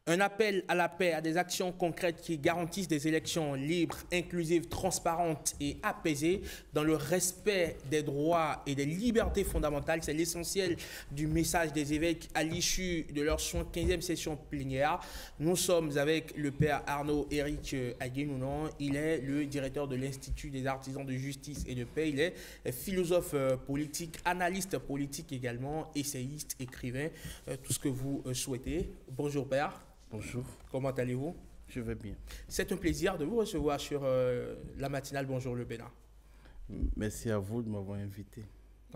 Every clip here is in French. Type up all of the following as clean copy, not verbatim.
Un appel à la paix, à des actions concrètes qui garantissent des élections libres, inclusives, transparentes et apaisées dans le respect des droits et des libertés fondamentales. C'est l'essentiel du message des évêques à l'issue de leur 15e session plénière. Nous sommes avec le père Arnaud Éric Aguenounon. Il est le directeur de l'Institut des artisans de justice et de paix. Il est philosophe politique, analyste politique également, essayiste, écrivain, tout ce que vous souhaitez. Bonjour père. Bonjour. Comment allez-vous? Je vais bien. C'est un plaisir de vous recevoir sur la matinale Bonjour le Bénin. Merci à vous de m'avoir invité.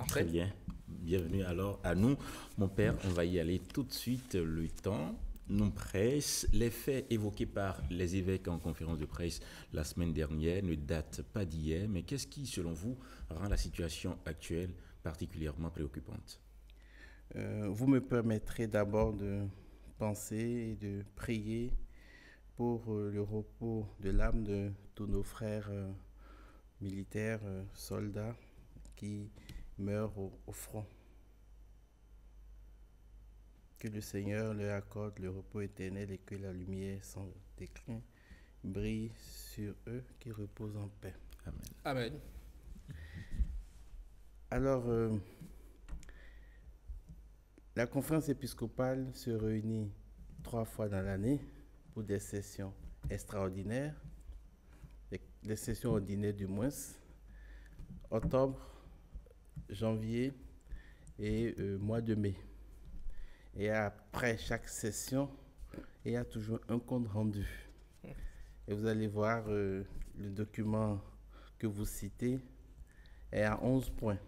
Très bien. Bienvenue alors à nous. Mon père, on va y aller tout de suite. Le temps nous presse. Les faits évoqués par les évêques en conférence de presse la semaine dernière ne datent pas d'hier. Mais qu'est-ce qui, selon vous, rend la situation actuelle particulièrement préoccupante? Vous me permettrez d'abord de penser et de prier pour le repos de l'âme de tous nos frères militaires, soldats qui meurent au front. Que le Seigneur leur accorde le repos éternel et que la lumière sans déclin brille sur eux qui reposent en paix. Amen. Amen. Alors, la conférence épiscopale se réunit 3 fois dans l'année pour des sessions extraordinaires, des sessions ordinaires du moins, octobre, janvier et mois de mai. Et après chaque session, il y a toujours un compte rendu. Et vous allez voir, le document que vous citez est à 11 points.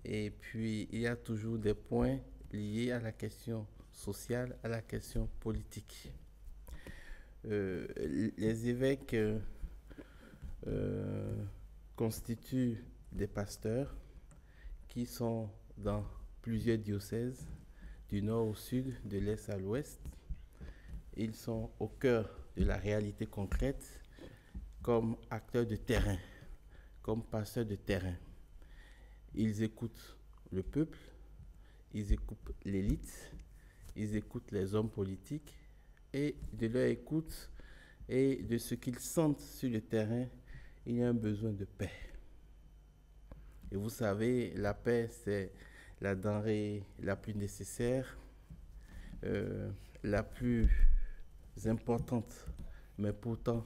Et puis, il y a toujours des points liés à la question sociale, à la question politique. Les évêques constituent des pasteurs qui sont dans plusieurs diocèses, du nord au sud, de l'est à l'ouest. Ils sont au cœur de la réalité concrète comme acteurs de terrain, comme pasteurs de terrain. Ils écoutent le peuple, ils écoutent l'élite, ils écoutent les hommes politiques et de leur écoute et de ce qu'ils sentent sur le terrain, il y a un besoin de paix. Et vous savez, la paix, c'est la denrée la plus nécessaire, la plus importante, mais pourtant,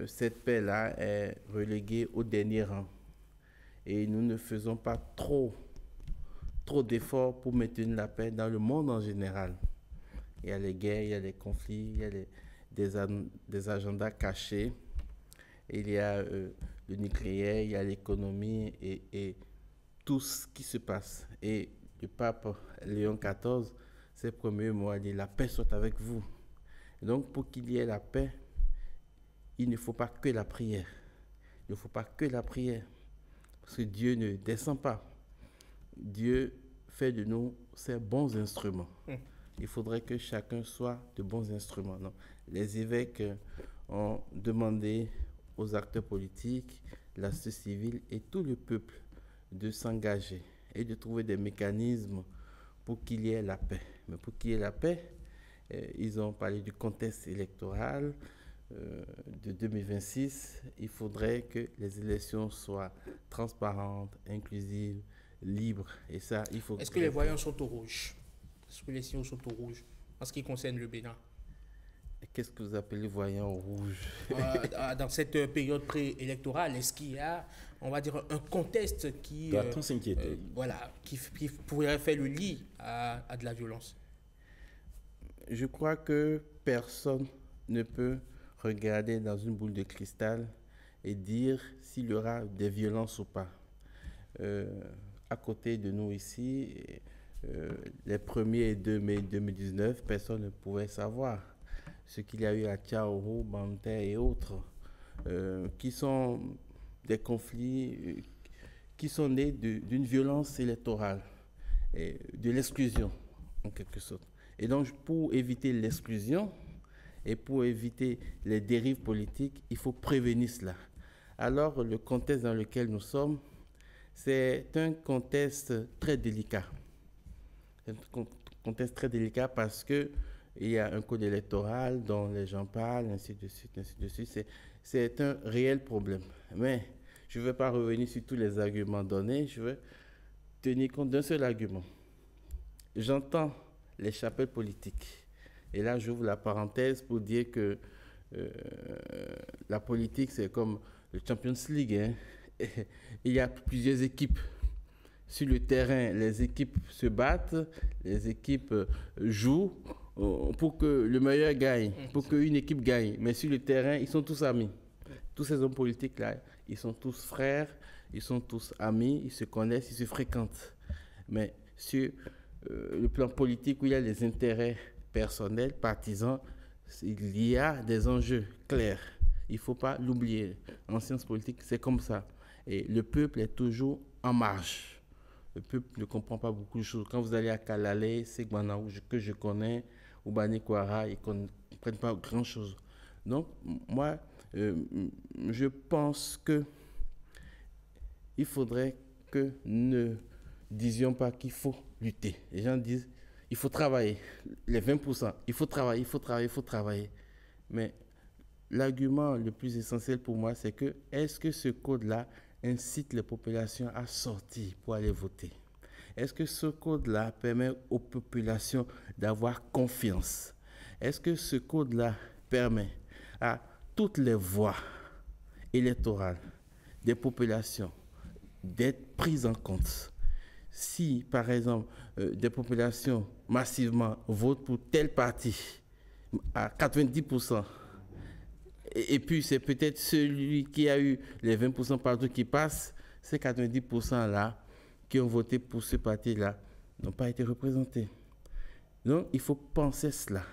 cette paix-là est reléguée au dernier rang. Et nous ne faisons pas trop d'efforts pour maintenir la paix dans le monde en général. Il y a les guerres, il y a les conflits, il y a des agendas cachés. Il y a le nucléaire, il y a l'économie et tout ce qui se passe. Et le pape Léon XIV, ses premiers mots, a dit « La paix soit avec vous ». Donc pour qu'il y ait la paix, il ne faut pas que la prière. Il ne faut pas que la prière. Parce que Dieu ne descend pas. Dieu fait de nous ses bons instruments. Il faudrait que chacun soit de bons instruments. Non. Les évêques ont demandé aux acteurs politiques, la société civile et tout le peuple de s'engager et de trouver des mécanismes pour qu'il y ait la paix. Mais pour qu'il y ait la paix, ils ont parlé du contexte électoral de 2026. Il faudrait que les élections soient transparentes, inclusives, libres. Et ça, il faut... Est-ce que les voyants sont au rouge? Est-ce que les signaux sont au rouge en ce qui concerne le Bénin? Qu'est-ce que vous appelez voyants au rouge? Dans cette période préélectorale, est-ce qu'il y a, on va dire, un contexte qui... Doit-on s'inquiéter? Voilà, qui pourrait faire le lit à de la violence? Je crois que personne ne peut regarder dans une boule de cristal et dire s'il y aura des violences ou pas. À côté de nous ici, les 1er et 2 mai 2019, personne ne pouvait savoir ce qu'il y a eu à Tchaourou, Banté et autres, qui sont des conflits qui sont nés d'une violence électorale, et de l'exclusion en quelque sorte. Et donc pour éviter l'exclusion et pour éviter les dérives politiques, il faut prévenir cela. alors le contexte dans lequel nous sommes, c'est un contexte très délicat. C'est un contexte très délicat parce qu'il y a un code électoral dont les gens parlent, ainsi de suite, ainsi de suite. C'est un réel problème. Mais je ne veux pas revenir sur tous les arguments donnés, je veux tenir compte d'un seul argument. J'entends les chapelles politiques. Et là, j'ouvre la parenthèse pour dire que la politique, c'est comme le Champions League. Hein. Il y a plusieurs équipes. Sur le terrain, les équipes se battent, les équipes jouent pour que le meilleur gagne, pour qu'une équipe gagne. Mais sur le terrain, ils sont tous amis. Tous ces hommes politiques-là, ils sont tous frères, ils sont tous amis, ils se connaissent, ils se fréquentent. Mais sur le plan politique où il y a les intérêts personnels, partisans, il y a des enjeux clairs. Il ne faut pas l'oublier. En sciences politiques, c'est comme ça. Et le peuple est toujours en marge. Le peuple ne comprend pas beaucoup de choses. Quand vous allez à Kalalé, Segmana, que je connais, ou Banikwara, ils ne comprennent pas grand-chose. Donc, moi, je pense qu'il faudrait que nous ne disions pas qu'il faut lutter. Les gens disent il faut travailler, les 20%, il faut travailler, il faut travailler, il faut travailler. Mais l'argument le plus essentiel pour moi, c'est que est-ce que ce code-là incite les populations à sortir pour aller voter? Est-ce que ce code-là permet aux populations d'avoir confiance? Est-ce que ce code-là permet à toutes les voix électorales des populations d'être prises en compte? Si, par exemple, des populations massivement votent pour tel parti à 90%, et puis c'est peut-être celui qui a eu les 20% partout qui passe, ces 90%-là qui ont voté pour ce parti-là n'ont pas été représentés. Donc, il faut penser cela.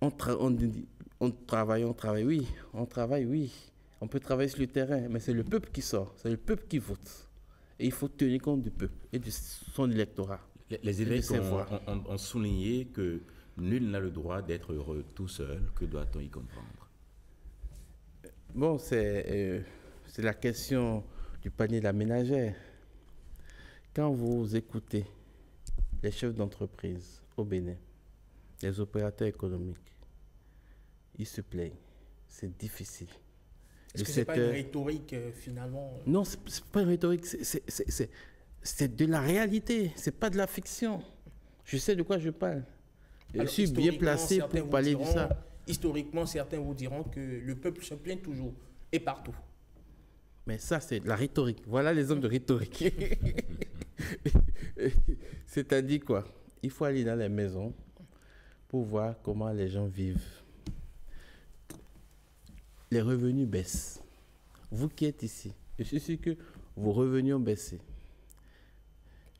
On travaille, oui. On travaille, oui. On peut travailler sur le terrain, mais c'est le peuple qui sort, c'est le peuple qui vote. Et il faut tenir compte du peuple et de son électorat. Les évêques ont souligné que nul n'a le droit d'être heureux tout seul. Que doit-on y comprendre? Bon, c'est la question du panier de la ménagère. Quand vous écoutez les chefs d'entreprise au Bénin, les opérateurs économiques, ils se plaignent. C'est difficile. Est-ce que ce n'est pas une rhétorique finalement? Non, ce n'est pas une rhétorique, c'est de la réalité, ce n'est pas de la fiction. Je sais de quoi je parle. Je suis bien placé pour parler de ça. Historiquement, certains vous diront que le peuple se plaint toujours et partout. Mais ça, c'est de la rhétorique. Voilà les hommes de rhétorique. C'est-à-dire quoi? Il faut aller dans les maisons pour voir comment les gens vivent. Les revenus baissent. Vous qui êtes ici, je suis sûr que vos revenus ont baissé.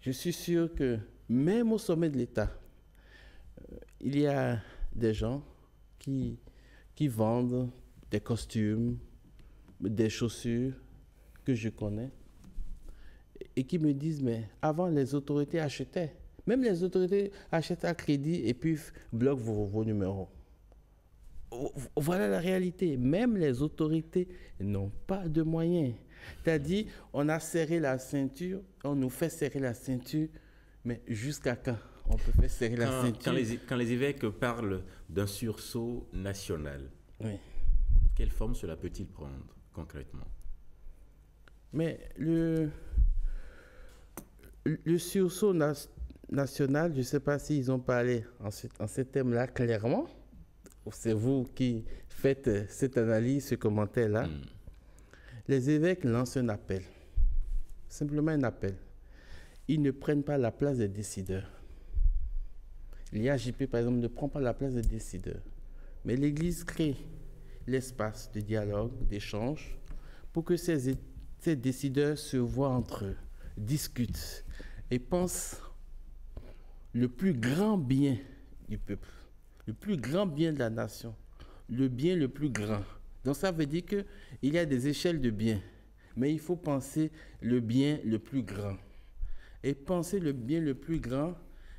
Je suis sûr que même au sommet de l'État, il y a des gens qui vendent des costumes, des chaussures que je connais et qui me disent, mais avant les autorités achetaient. Même les autorités achètent à crédit et puis bloquent vos numéros. Voilà la réalité. Même les autorités n'ont pas de moyens. C'est-à-dire, on a serré la ceinture, on nous fait serrer la ceinture, mais jusqu'à quand on peut faire serrer la ceinture? Quand les évêques parlent d'un sursaut national, oui, quelle forme cela peut-il prendre concrètement? Mais le sursaut national, je ne sais pas s'ils ont parlé en ces termes-là clairement. C'est vous qui faites cette analyse, ce commentaire-là. Les évêques lancent un appel, simplement un appel. Ils ne prennent pas la place des décideurs. L'IAJP, par exemple, ne prend pas la place des décideurs. Mais l'Église crée l'espace de dialogue, d'échange, pour que ces décideurs se voient entre eux, discutent et pensent le plus grand bien du peuple, le plus grand bien de la nation, le bien le plus grand. Donc ça veut dire qu'il y a des échelles de bien, mais il faut penser le bien le plus grand. Et penser le bien le plus grand,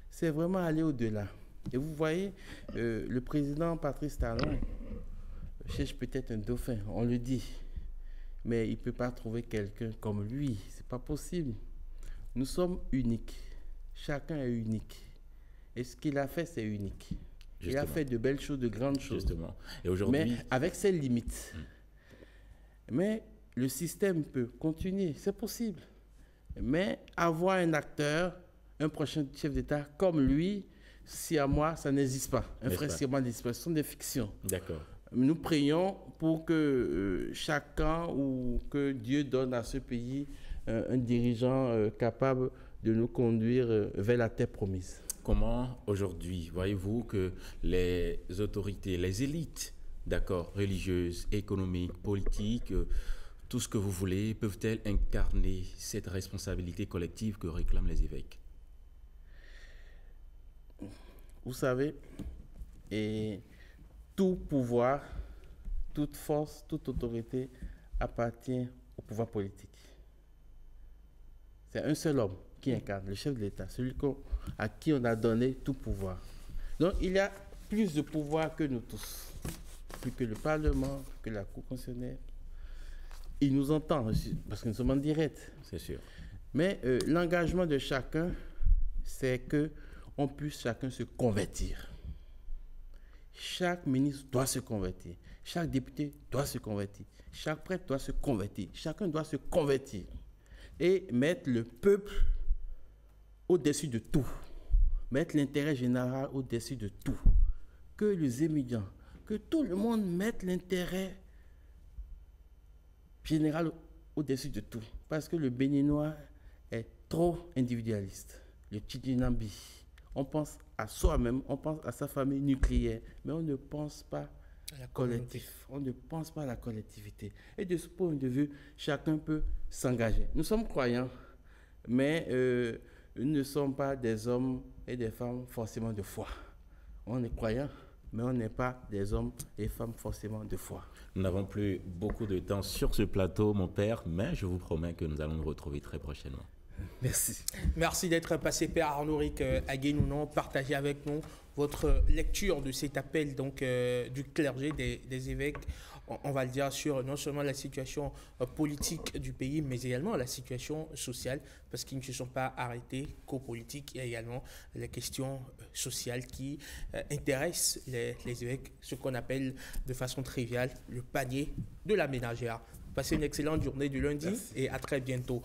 c'est vraiment aller au-delà. Et vous voyez, le président Patrice Talon cherche peut-être un dauphin, on le dit. mais il ne peut pas trouver quelqu'un comme lui. Ce n'est pas possible. Nous sommes uniques. Chacun est unique. Et ce qu'il a fait, c'est unique. Justement. Il a fait de belles choses, de grandes choses. Justement. Et aujourd'hui... Mais avec ses limites. Mais le système peut continuer, c'est possible. Mais avoir un acteur, un prochain chef d'État comme lui, si à moi, ça n'existe pas. Un frère Siamois n'existe pas. Ce sont des fictions. D'accord. Nous prions pour que chacun ou que Dieu donne à ce pays un dirigeant capable de nous conduire vers la terre promise. Comment aujourd'hui voyez-vous que les autorités, les élites, d'accord, religieuses, économiques, politiques, tout ce que vous voulez, peuvent-elles incarner cette responsabilité collective que réclament les évêques? Vous savez, et tout pouvoir, toute force, toute autorité appartient au pouvoir politique. C'est un seul homme qui incarne, le chef de l'État, celui à qui on a donné tout pouvoir. Donc il y a plus de pouvoir que nous tous, plus que le Parlement, plus que la Cour constitutionnelle. Il nous entend parce que nous sommes en direct. C'est sûr. Mais l'engagement de chacun, c'est qu'on puisse chacun se convertir. Chaque ministre doit se convertir. Chaque député doit se convertir. Chaque prêtre doit se convertir. Chacun doit se convertir. Et mettre le peuple au-dessus de tout. Mettre l'intérêt général au-dessus de tout. Que les étudiants, que tout le monde mette l'intérêt général au-dessus de tout. Parce que le Béninois est trop individualiste. Le Tchidinambi. On pense à soi-même, on pense à sa famille nucléaire, mais on ne pense pas collectif. On ne pense pas à la collectivité. Et de ce point de vue, chacun peut s'engager. Nous sommes croyants, mais nous ne sommes pas des hommes et des femmes forcément de foi. On est croyants, mais on n'est pas des hommes et femmes forcément de foi. Nous n'avons plus beaucoup de temps sur ce plateau, mon père, mais je vous promets que nous allons nous retrouver très prochainement. Merci. Merci d'être passé, Père Arnaud-Ric Aguenounon, partager avec nous votre lecture de cet appel donc, du clergé, des évêques, on va le dire, sur non seulement la situation politique du pays, mais également la situation sociale, parce qu'ils ne se sont pas arrêtés qu'aux politiques. Il y a également les questions sociales qui intéressent les évêques, ce qu'on appelle de façon triviale le panier de la ménagère. Passez une excellente journée du lundi. Merci. Et à très bientôt.